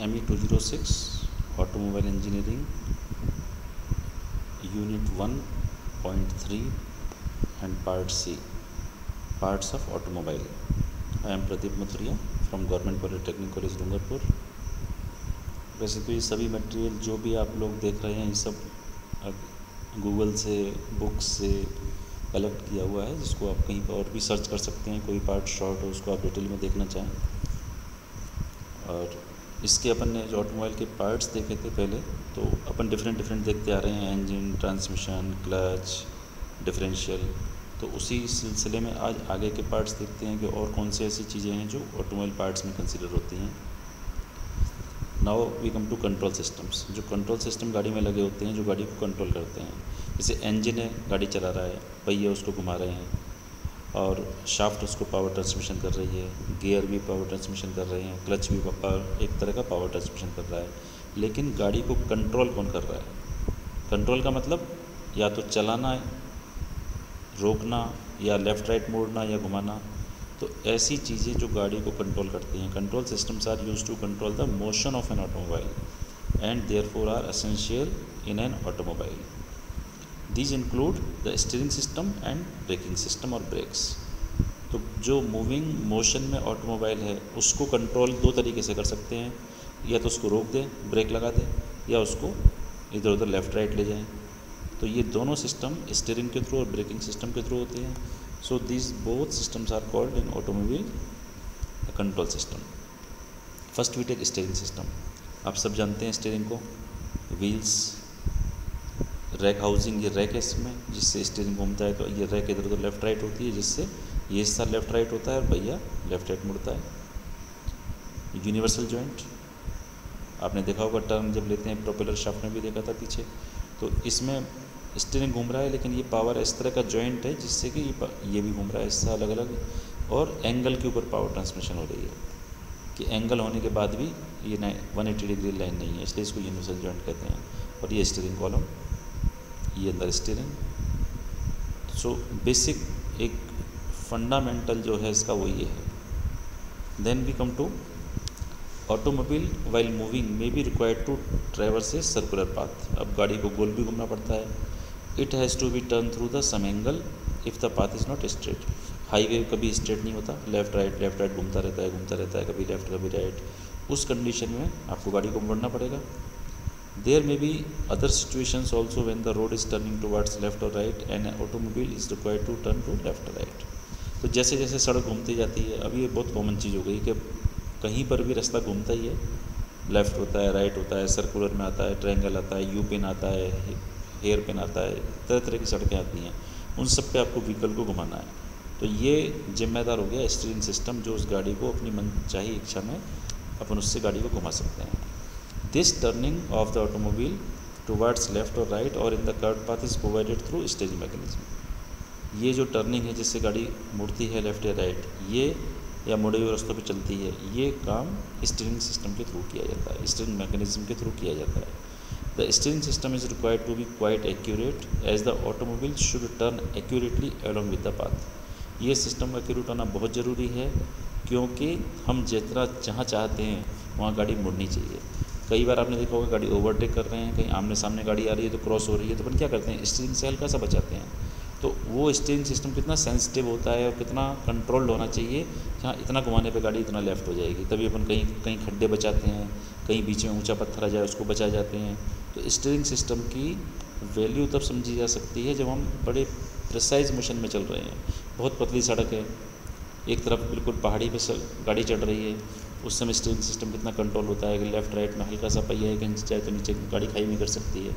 ME 206 automobile engineering unit 1.3 and part C, parts of automobile. I am Pradeep Mathुरिया from Government Polytechnic College Dungarpur. वैसे तो ये सभी material जो भी आप लोग देख रहे हैं ये सब गूगल से, बुक्स से कलेक्ट किया हुआ है, जिसको आप कहीं पर और भी सर्च कर सकते हैं। कोई पार्ट शॉर्ट हो उसको आप डिटेल में देखना चाहें। और इसके अपन ने जो ऑटोमोबाइल के पार्ट्स देखे थे पहले, तो अपन डिफरेंट देखते आ रहे हैं, इंजन, ट्रांसमिशन, क्लच, डिफरेंशियल। तो उसी सिलसिले में आज आगे के पार्ट्स देखते हैं कि और कौन से ऐसी चीज़ें हैं जो ऑटोमोबाइल पार्ट्स में कंसिडर होती हैं। Now we come to control systems. जो कंट्रोल सिस्टम गाड़ी में लगे होते हैं, जो गाड़ी को कंट्रोल करते हैं। जैसे इंजन है, गाड़ी चला रहा है, पहिए उसको घुमा रहे हैं, और शाफ्ट उसको पावर ट्रांसमिशन कर रही है, गियर भी पावर ट्रांसमिशन कर रहे हैं, क्लच भी एक तरह का पावर ट्रांसमिशन कर रहा है। लेकिन गाड़ी को कंट्रोल कौन कर रहा है? कंट्रोल का मतलब या तो चलाना है, रोकना, या लेफ़्ट राइट मोड़ना या घुमाना। तो ऐसी चीज़ें जो गाड़ी को कंट्रोल करती हैं। Control systems are used to control the motion of an automobile and therefore are essential in an automobile. These include the steering system and braking system और ब्रेक्स। तो जो मूविंग मोशन में ऑटोमोबाइल है उसको control दो तरीके से कर सकते हैं। या तो उसको रोक दें, ब्रेक लगा दें, या उसको इधर उधर लेफ़्ट राइट ले जाएं। तो ये दोनों सिस्टम स्टीयरिंग के थ्रू और ब्रेकिंग सिस्टम के थ्रू होते हैं। So these both systems are called in automobile control system. First we take steering system. आप सब जानते हैं स्टीयरिंग को, व्हील्स, रैक हाउसिंग, ये रैक है इसमें, जिससे स्टीयरिंग घूमता है। तो ये रैक इधर उधर लेफ़्ट राइट होती है, जिससे ये हिस्सा लेफ़्ट राइट होता है और भैया लेफ़्ट राइट मुड़ता है। यूनिवर्सल जॉइंट आपने देखा होगा, टर्न जब लेते हैं, प्रोपेलर शाफ्ट में भी देखा था पीछे। तो इसमें स्टीयरिंग घूम रहा है, लेकिन ये पावर इस तरह का जॉइंट है जिससे कि ये भी घूम रहा है हिस्सा अलग अलग, और एंगल के ऊपर पावर ट्रांसमिशन हो रही है। कि एंगल होने के बाद भी ये 180 डिग्री लाइन नहीं है, इसलिए इसको यूनिवर्सल जॉइंट कहते हैं। और ये स्टीयरिंग कॉलम, ये अंदर स्टीयरिंग। सो बेसिक एक फंडामेंटल जो है इसका वो ये है। Then we come to automobile while moving may be required to traverse a circular path. अब गाड़ी को गोल भी घूमना पड़ता है। It has to be turn through the some angle if the path is not straight. Highway कभी straight नहीं होता, लेफ़्ट राइट घूमता रहता है, कभी लेफ़्ट कभी राइट। उस कंडीशन में आपको गाड़ी को मोड़ना पड़ेगा। There may be other situations also when the road is turning towards left or right and an automobile is required to turn to left or right। तो जैसे जैसे सड़क घूमती जाती है, अब ये बहुत कॉमन चीज़ हो गई कि कहीं पर भी रास्ता घूमता ही है, लेफ़्ट होता है, राइट होता है, सर्कुलर में आता है, ट्रायंगल आता है, यू पिन आता है, हेयर पिन आता है, तरह तरह की सड़कें आती हैं। उन सब पे आपको व्हीकल को घुमाना है। तो ये जिम्मेदार हो गया स्टीयरिंग सिस्टम, जो उस गाड़ी को अपनी मनचाही इच्छा में अपन उससे गाड़ी को घुमा सकते हैं। This turning of the automobile towards left or right or in the curved path is provided through steering mechanism। ये जो टर्निंग है जिससे गाड़ी मुड़ती है लेफ़्ट या राइट, ये या मुड़े हुए रास्तों पे चलती है, ये काम स्टीयरिंग सिस्टम के थ्रू किया जाता है, स्टीयरिंग मैकेनिज्म के थ्रू किया जाता है। The steering system is required to be quite accurate as the automobile should turn accurately along with the path. ये सिस्टम एक्यूरेट होना बहुत ज़रूरी है, क्योंकि हम जितना जहाँ चाहते हैं वहाँ गाड़ी मुड़नी चाहिए। कई बार आपने देखा होगा गाड़ी ओवरटेक कर रहे हैं, कहीं आमने सामने गाड़ी आ रही है तो क्रॉस हो रही है, तो अपन क्या करते हैं, स्टीयरिंग से हल्का सा बचाते हैं। तो वो स्टीयरिंग सिस्टम कितना सेंसिटिव होता है और कितना कंट्रोल्ड होना चाहिए। जहाँ इतना घुमाने पे गाड़ी इतना लेफ़्ट हो जाएगी, तभी अपन कहीं कहीं खड्डे बचाते हैं, कहीं बीच में ऊंचा पत्थर आ जाए उसको बचा जाते हैं। तो स्टीयरिंग सिस्टम की वैल्यू तब समझी जा सकती है जब हम बड़े प्रिसाइज मोशन में चल रहे हैं। बहुत पतली सड़क है, एक तरफ बिल्कुल पहाड़ी पे गाड़ी चढ़ रही है, उस समय स्टीयरिंग सिस्टम कितना कंट्रोल होता है कि लेफ़्ट राइट में हल्का सा पहिया एक इंच जाए तो नीचे गाड़ी खाई में कर सकती है।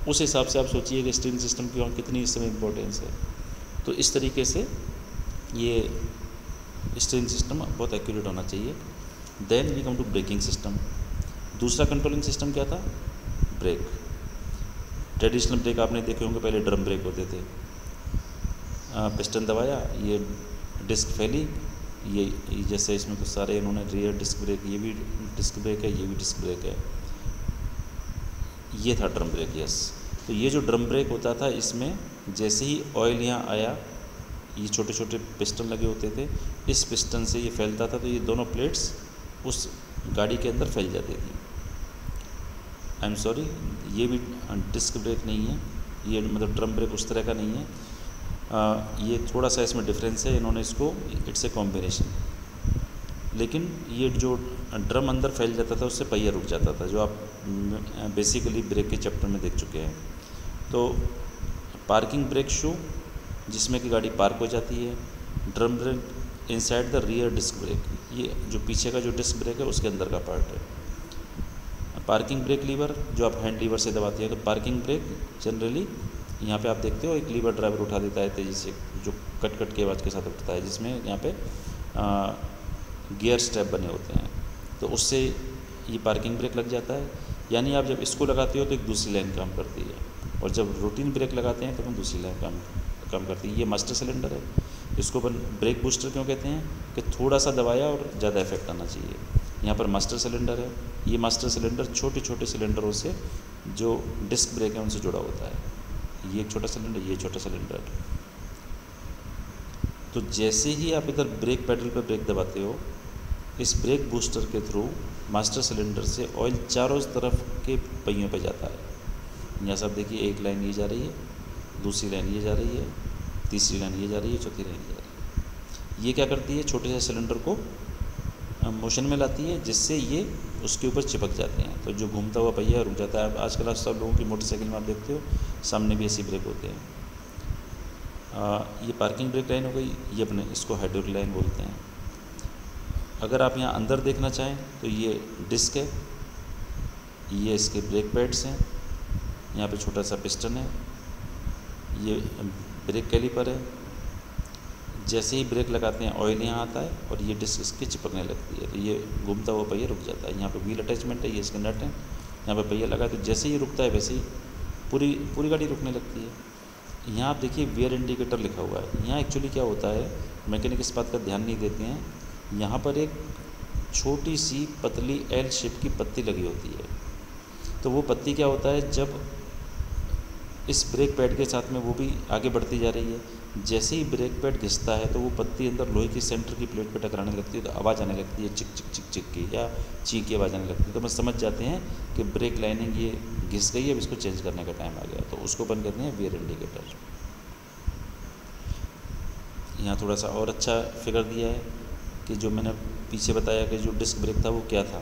उस हिसाब से आप सोचिए कि स्टीयरिंग सिस्टम की वहाँ कितनी इस समय इम्पोर्टेंस है। तो इस तरीके से ये स्टीयरिंग सिस्टम बहुत एक्यूरेट होना चाहिए। Then we come to braking system. दूसरा कंट्रोलिंग सिस्टम क्या था? ब्रेक। ट्रेडिशनल ब्रेक आपने देखे होंगे, पहले ड्रम ब्रेक होते थे। पिस्टन दबाया, ये डिस्क फैली, ये जैसे इसमें कुछ सारे इन्होंने रियर डिस्क ब्रेक, ये भी डिस्क ब्रेक है, ये भी डिस्क ब्रेक है। ये था ड्रम ब्रेक, यस। तो ये जो ड्रम ब्रेक होता था, इसमें जैसे ही ऑयल यहाँ आया, ये छोटे छोटे पिस्टन लगे होते थे, इस पिस्टन से ये फैलता था, तो ये दोनों प्लेट्स उस गाड़ी के अंदर फैल जाती थी। आई एम सॉरी, ये भी डिस्क ब्रेक नहीं है, ये मतलब ड्रम ब्रेक उस तरह का नहीं है। ये थोड़ा सा इसमें डिफरेंस है, इन्होंने इसको इट्स ए कॉम्बिनेशन। लेकिन ये जो ड्रम अंदर फैल जाता था उससे पहिया रुक जाता था, जो आप बेसिकली ब्रेक के चैप्टर में देख चुके हैं। तो पार्किंग ब्रेक शो, जिसमें कि गाड़ी पार्क हो जाती है। Drum brake inside the rear disc brake, ये जो पीछे का जो डिस्क ब्रेक है उसके अंदर का पार्ट है। पार्किंग ब्रेक लीवर जो आप हैंड लीवर से दबाते हैं, तो पार्किंग ब्रेक जनरली यहाँ पे आप देखते हो एक लीवर ड्राइवर उठा देता है तेज़ी से, जो कट कट के आवाज़ के साथ उठता है, जिसमें यहाँ पे गियर स्टेप बने होते हैं, तो उससे ये पार्किंग ब्रेक लग जाता है। यानी आप जब इसको लगाते हो तो एक दूसरी लाइन काम करती है, और जब रूटीन ब्रेक लगाते हैं तो हम दूसरी लाइन काम करती है। ये मास्टर सिलेंडर है, इसको अपन ब्रेक बूस्टर क्यों कहते हैं कि थोड़ा सा दबाया और ज़्यादा इफेक्ट आना चाहिए। यहाँ पर मास्टर सिलेंडर है, ये मास्टर सिलेंडर छोटे छोटे सिलेंडरों से जो डिस्क ब्रेक है उनसे जुड़ा होता है। ये एक छोटा सिलेंडर, ये छोटा सिलेंडर। तो जैसे ही आप इधर ब्रेक पैडल पर ब्रेक दबाते हो, इस ब्रेक बूस्टर के थ्रू मास्टर सिलेंडर से ऑयल चारों तरफ के पहियों पे जाता है। यहाँ सब देखिए, एक लाइन ये जा रही है, दूसरी लाइन ये जा रही है, तीसरी लाइन ये जा रही है, चौथी लाइन ये जा रही है। ये क्या करती है, छोटे से सिलेंडर को मोशन में लाती है, जिससे ये उसके ऊपर चिपक जाते हैं। तो जो घूमता हुआ पहिया रुक जाता है। आजकल आप सब लोगों की मोटरसाइकिल में आप देखते हो सामने भी ऐसी ब्रेक होते हैं। ये पार्किंग ब्रेक लाइन हो गई, ये अपने इसको हाइड्रोलिक लाइन बोलते हैं। अगर आप यहाँ अंदर देखना चाहें तो ये डिस्क है, ये इसके ब्रेक पैड्स हैं, यहाँ पे छोटा सा पिस्टन है, ये ब्रेक कैलिपर है। जैसे ही ब्रेक लगाते हैं ऑयल यहाँ आता है और ये डिस्क इसके चिपकने लगती है, तो ये घूमता हुआ पहिया रुक जाता है। यहाँ पे व्हील अटैचमेंट है, ये इसके नट है, यहाँ पे पहिया लगा है, तो जैसे ही रुकता है वैसे ही पूरी गाड़ी रुकने लगती है। यहाँ आप देखिए वेयर इंडिकेटर लिखा हुआ है। यहाँ एक्चुअली क्या होता है, मैकेनिक इस बात का ध्यान नहीं देते हैं। यहाँ पर एक छोटी सी पतली एल शेप की पत्ती लगी होती है। तो वो पत्ती क्या होता है, जब इस ब्रेक पैड के साथ में वो भी आगे बढ़ती जा रही है, जैसे ही ब्रेक पैड घिसता है तो वो पत्ती अंदर लोहे की सेंटर की प्लेट पे टकराने लगती है, तो आवाज़ आने लगती है, चिक चिक चिक चिक की या ची की आवाज़ आने लगती है। तो मैं समझ जाते हैं कि ब्रेक लाइनिंग ये घिस गई है, अब इसको चेंज करने का टाइम आ गया। तो उसको बंद करते हैं वेयर इंडिकेटर। यहाँ थोड़ा सा और अच्छा फिगर दिया है कि जो मैंने पीछे बताया कि जो डिस्क ब्रेक था वो क्या था।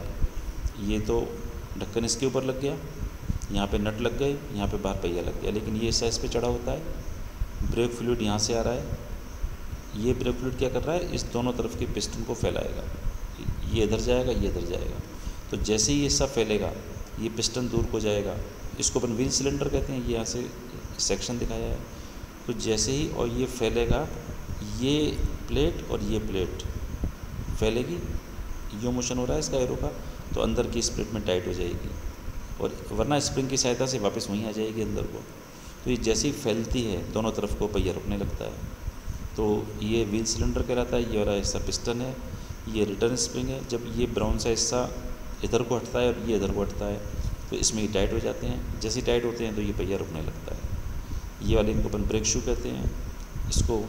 ये तो ढक्कन इसके ऊपर लग गया, यहाँ पे नट लग गए, यहाँ पे बाहर पहिया लग गया, लेकिन ये साइज़ पे चढ़ा होता है। ब्रेक फ्लूइड यहाँ से आ रहा है, ये ब्रेक फ्लूइड क्या कर रहा है, इस दोनों तरफ के पिस्टन को फैलाएगा। ये इधर जाएगा, ये इधर जाएगा। तो जैसे ही ये सब फैलेगा, ये पिस्टन दूर को जाएगा। इसको अपन व्हील सिलेंडर कहते हैं, ये यहाँ से सेक्शन दिखाया है। तो जैसे ही और ये फैलेगा, ये प्लेट और ये प्लेट फैलेगी, यो मोशन हो रहा है इसका एरो का, तो अंदर की इस प्लेट में टाइट हो जाएगी, और वरना स्प्रिंग की सहायता से वापस वहीं आ जाएगी अंदर को। तो ये जैसे ही फैलती है दोनों तरफ को पहिया रुकने लगता है। तो ये व्हील सिलेंडर कहलाता है। ये वाला हिस्सा पिस्टन है, ये रिटर्न स्प्रिंग है। जब ये ब्राउन सा हिस्सा इधर को हटता है और ये इधर को हटता है, तो इसमें ये टाइट हो जाते हैं। जैसे ही टाइट होते हैं तो ये पहिया रुकने लगता है। ये वाले इनको अपन ब्रेक शू कहते हैं, इसको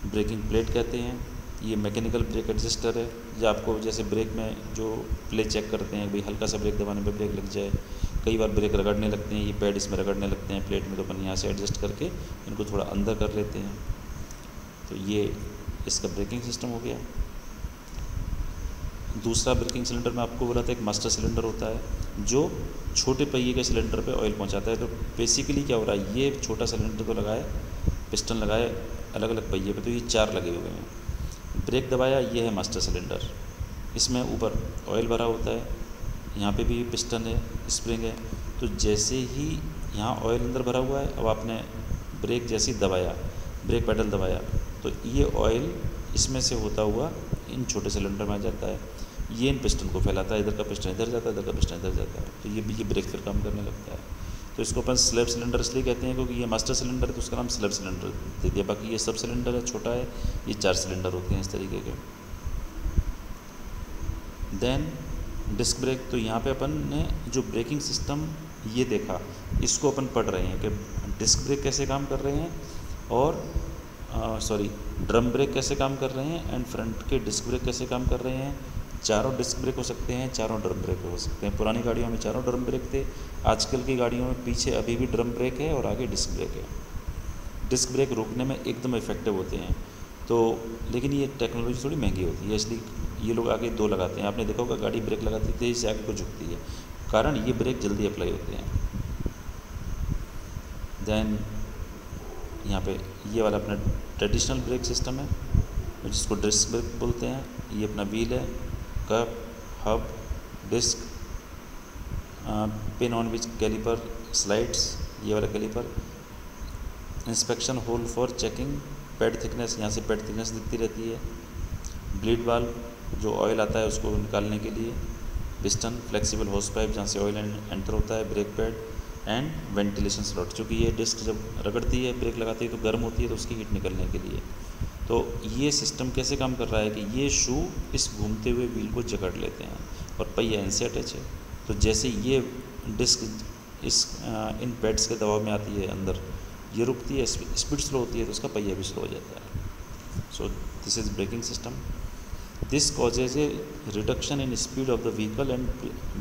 ब्रेकिंग प्लेट कहते हैं। ये मैकेनिकल ब्रेक एडजस्टर है, जो आपको जैसे ब्रेक में जो प्ले चेक करते हैं, भाई हल्का सा ब्रेक दबाने पे ब्रेक लग जाए। कई बार ब्रेक रगड़ने लगते हैं, ये पैड इसमें रगड़ने लगते हैं प्लेट में, तो अपन यहाँ से एडजस्ट करके इनको थोड़ा अंदर कर लेते हैं। तो ये इसका ब्रेकिंग सिस्टम हो गया। दूसरा ब्रेकिंग सिलेंडर में आपको बोला था एक मास्टर सिलेंडर होता है जो छोटे पहिए के सिलेंडर पे ऑयल पहुंचाता है। तो बेसिकली क्या हो रहा है, ये छोटा सिलेंडर तो लगाए, पिस्टन लगाए अलग अलग पहिए पे, तो ये 4 लगे हुए हैं। ब्रेक दबाया, ये है मास्टर सिलेंडर, इसमें ऊपर ऑयल भरा होता है, यहाँ पे भी पिस्टन है, स्प्रिंग है। तो जैसे ही यहाँ ऑयल अंदर भरा हुआ है, अब आपने ब्रेक जैसे ही दबाया, ब्रेक पैडल दबाया, तो ये ऑयल इसमें से होता हुआ इन छोटे सिलेंडर में आ जाता है। ये इन पिस्टन को फैलाता है, इधर का पिस्टन इधर जाता है, इधर का पिस्टन इधर जाता है, तो ये ब्रेक फिर काम करने लगता है। तो इसको अपन स्लैब सिलेंडर इसलिए कहते हैं क्योंकि ये मास्टर सिलेंडर है, तो उसका नाम स्लैब सिलेंडर दे दिया। बाकी ये सब सिलेंडर है, छोटा है, ये 4 सिलेंडर होते हैं इस तरीके के। देन डिस्क ब्रेक, तो यहाँ पे अपन ने जो ब्रेकिंग सिस्टम ये देखा, इसको अपन पढ़ रहे हैं कि डिस्क ब्रेक कैसे काम कर रहे हैं और सॉरी ड्रम ब्रेक कैसे काम कर रहे हैं एंड फ्रंट के डिस्क ब्रेक कैसे काम कर रहे हैं। चारों डिस्क ब्रेक हो सकते हैं, चारों ड्रम ब्रेक हो सकते हैं। पुरानी गाड़ियों में चारों ड्रम ब्रेक थे, आजकल की गाड़ियों में पीछे अभी भी ड्रम ब्रेक है और आगे डिस्क ब्रेक है। डिस्क ब्रेक रोकने में एकदम इफेक्टिव होते हैं। तो लेकिन ये टेक्नोलॉजी थोड़ी महंगी होती है, इसलिए ये लोग आगे दो लगाते हैं। आपने देखा होगा गाड़ी ब्रेक लगाती है तेज़ी से आगे को झुकती है, कारण ये ब्रेक जल्दी अप्लाई होते हैं। देन यहाँ पे ये वाला अपना ट्रेडिशनल ब्रेक सिस्टम है जिसको डिस्क ब्रेक बोलते हैं। ये अपना व्हील है, cup, hub, disc, pin on which caliper slides, ये वाला caliper, inspection hole for checking, pad thickness, यहाँ से पैड थिकनेस दिखती रहती है, ब्लीड वाल्व जो ऑयल आता है उसको निकालने के लिए, पिस्टन, फ्लेक्सिबल होस पाइप जहाँ से ऑयल एंटर होता है, brake pad and ventilation slot. चूँकि ये डिस्क जब रगड़ती है, ब्रेक लगाती है तो गर्म होती है, तो उसकी हीट निकलने के लिए। तो ये सिस्टम कैसे काम कर रहा है कि ये शू इस घूमते हुए व्हील को जकड़ लेते हैं और पहिया इनसे अटैच है। तो जैसे ये डिस्क इस इन पैड्स के दबाव में आती है अंदर, ये रुकती है, स्पीड स्लो होती है तो उसका पहिया भी स्लो हो जाता है। So this is breaking system. This causes a reduction in speed of the vehicle and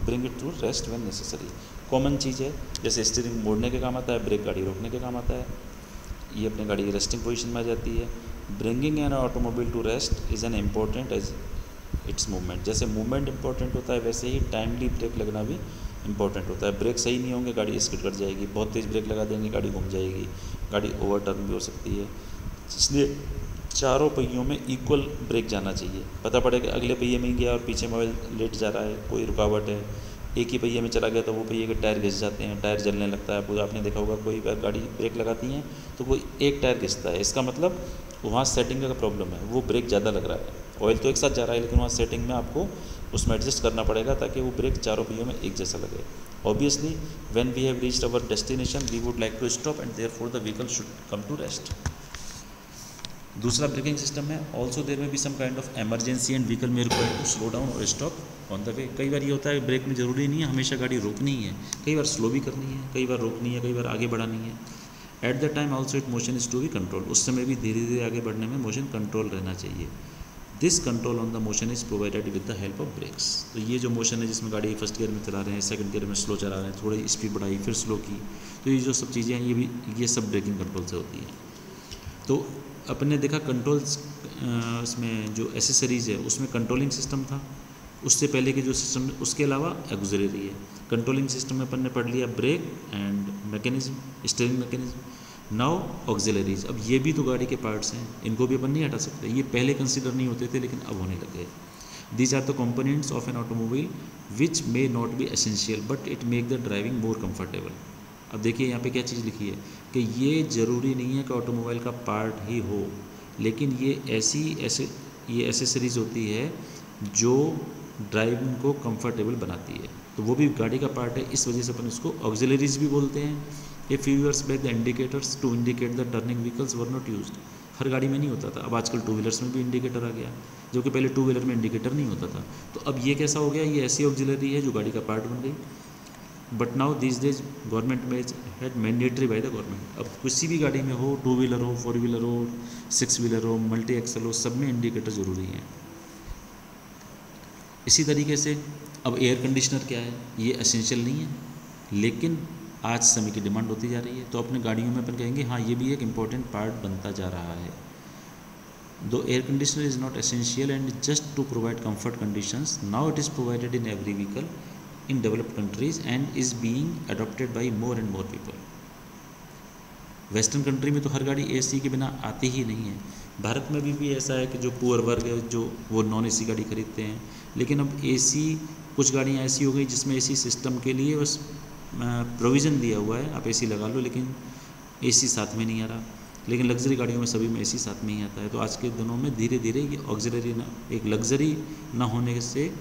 bring it to rest when necessary. Common चीज़ है, जैसे स्टीयरिंग मोड़ने के काम आता है, ब्रेक गाड़ी रोकने के काम आता है। ये अपनी गाड़ी रेस्टिंग पोजीशन में आ जाती है। Bringing an automobile to rest is an important as its movement. जैसे मूवमेंट इंपॉर्टेंट होता है वैसे ही टाइमली ब्रेक लगना भी इंपॉर्टेंट होता है। ब्रेक सही नहीं होंगे गाड़ी स्किड कर जाएगी, बहुत तेज़ ब्रेक लगा देंगे गाड़ी घूम जाएगी, गाड़ी ओवरटर्न भी हो सकती है। इसलिए चारों पहियों में इक्वल ब्रेक जाना चाहिए। पता पड़े कि अगले पहिए में ही गया और पीछे मोबाइल लेट जा रहा है, कोई रुकावट है, एक ही पहिए में चला गया तो वो पहिए के टायर घिस जाते हैं, टायर जलने लगता है। पूरा आपने देखा होगा कोई गाड़ी ब्रेक लगाती हैं तो कोई एक टायर घिसता है, इसका मतलब वहाँ सेटिंग का प्रॉब्लम है, वो ब्रेक ज़्यादा लग रहा है। ऑयल तो एक साथ जा रहा है लेकिन वहाँ सेटिंग में आपको उसमें एडजस्ट करना पड़ेगा ताकि वो ब्रेक चारों पहियों में एक जैसा लगे। Obviously when we have reached our destination we would like to stop and therefore the vehicle should come to rest. दूसरा ब्रेकिंग सिस्टम है, also there may be some kind of emergency and vehicle may require to slow down or stop on the way. कई बार ये होता है break में ज़रूरी नहीं है हमेशा गाड़ी रोकनी ही है, कई बार स्लो भी करनी है, कई बार रोकनी है, कई बार आगे बढ़ानी है। At the time also it motion is to be control. उस समय भी धीरे धीरे आगे बढ़ने में मोशन कंट्रोल रहना चाहिए। This control on the motion is provided with the help of brakes. तो ये जो मोशन है जिसमें गाड़ी फर्स्ट गियर में चला रहे हैं, सेकंड गियर में स्लो चला रहे हैं, थोड़ी स्पीड बढ़ाई फिर स्लो की, तो ये जो सब चीज़ें हैं ये सब ब्रेकिंग कंट्रोल से होती हैं। तो अपने देखा कंट्रोल्स इसमें जो एसेसरीज़ है उसमें कंट्रोलिंग सिस्टम था, उससे पहले के जो सिस्टम उसके अलावा ऑक्सिलरी है। कंट्रोलिंग सिस्टम में अपन ने पढ़ लिया brake and mechanism, steering mechanism. Now auxiliaries, अब ये भी तो गाड़ी के पार्ट्स हैं, इनको भी अपन नहीं हटा सकते। ये पहले कंसिडर नहीं होते थे लेकिन अब होने लगे। These are the components of an automobile which may not be essential but it make the driving more comfortable. अब देखिए यहाँ पे क्या चीज़ लिखी है कि ये ज़रूरी नहीं है कि ऑटोमोबाइल का पार्ट ही हो, लेकिन ये ये एसेसरीज होती है जो ड्राइविंग को कंफर्टेबल बनाती है, तो वो भी गाड़ी का पार्ट है। इस वजह से अपन इसको ऑक्सिलरीज भी बोलते हैं। A few years back the indicators to indicate the turning vehicles were not used. हर गाड़ी में नहीं होता था, अब आजकल टू व्हीलर्स में भी इंडिकेटर आ गया, जो कि पहले टू व्हीलर में इंडिकेटर नहीं होता था। तो अब ये कैसा हो गया, ये ऐसी ऑक्सिलरी है जो गाड़ी का पार्ट बन गई। But now this days government में had mandatory by the government. अब किसी भी गाड़ी में हो, टू व्हीलर हो, फोर व्हीलर हो, सिक्स व्हीलर हो, मल्टी एक्सल हो, सब में इंडिकेटर ज़रूरी है। इसी तरीके से अब एयर कंडीशनर क्या है, ये एसेंशियल नहीं है लेकिन आज समय की डिमांड होती जा रही है, तो अपने गाड़ियों में अपन कहेंगे हाँ ये भी एक इम्पॉर्टेंट पार्ट बनता जा रहा है। Though air conditioner is not essential and just to provide comfort conditions, now it is provided in every vehicle in developed countries and is being adopted by more and more people. Western country में तो हर गाड़ी AC के बिना आती ही नहीं है। भारत में भी ऐसा है कि जो पुअर वर्ग है जो वो नॉन एसी गाड़ी खरीदते हैं, लेकिन अब एसी कुछ गाड़ियाँ ऐसी हो गई जिसमें एसी सिस्टम के लिए बस प्रोविज़न दिया हुआ है, आप एसी लगा लो, लेकिन एसी साथ में नहीं आ रहा। लेकिन लग्जरी गाड़ियों में सभी में एसी साथ में ही आता है। तो आज के दिनों में धीरे धीरे ये ऑक्सिलरी एक लग्जरी ना होने से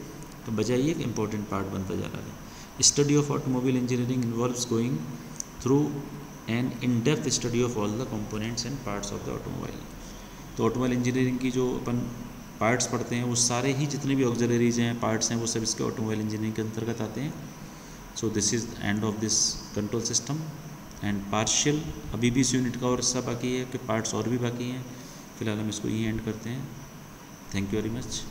तो बजाय एक इम्पॉर्टेंट पार्ट बनता जा रहा है। Study of automobile engineering involves going through an in depth study of all the components and parts of the automobile. तो ऑटोमोबाइल इंजीनियरिंग की जो अपन पार्ट्स पढ़ते हैं वो सारे ही जितने भी ऑक्सिलरीज हैं, पार्ट्स हैं, वो सब इसके ऑटोमोबाइल इंजीनियरिंग के अंतर्गत आते हैं। सो this is end of this control system and partial. अभी भी इस यूनिट का और हिस्सा बाकी है कि पार्ट्स और भी बाकी हैं। फ़िलहाल हम इसको यहीं एंड करते हैं। Thank you very much.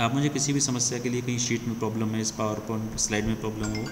आप मुझे किसी भी समस्या के लिए, कहीं शीट में प्रॉब्लम है, इस पावर पॉइंट स्लाइड में प्रॉब्लम हो,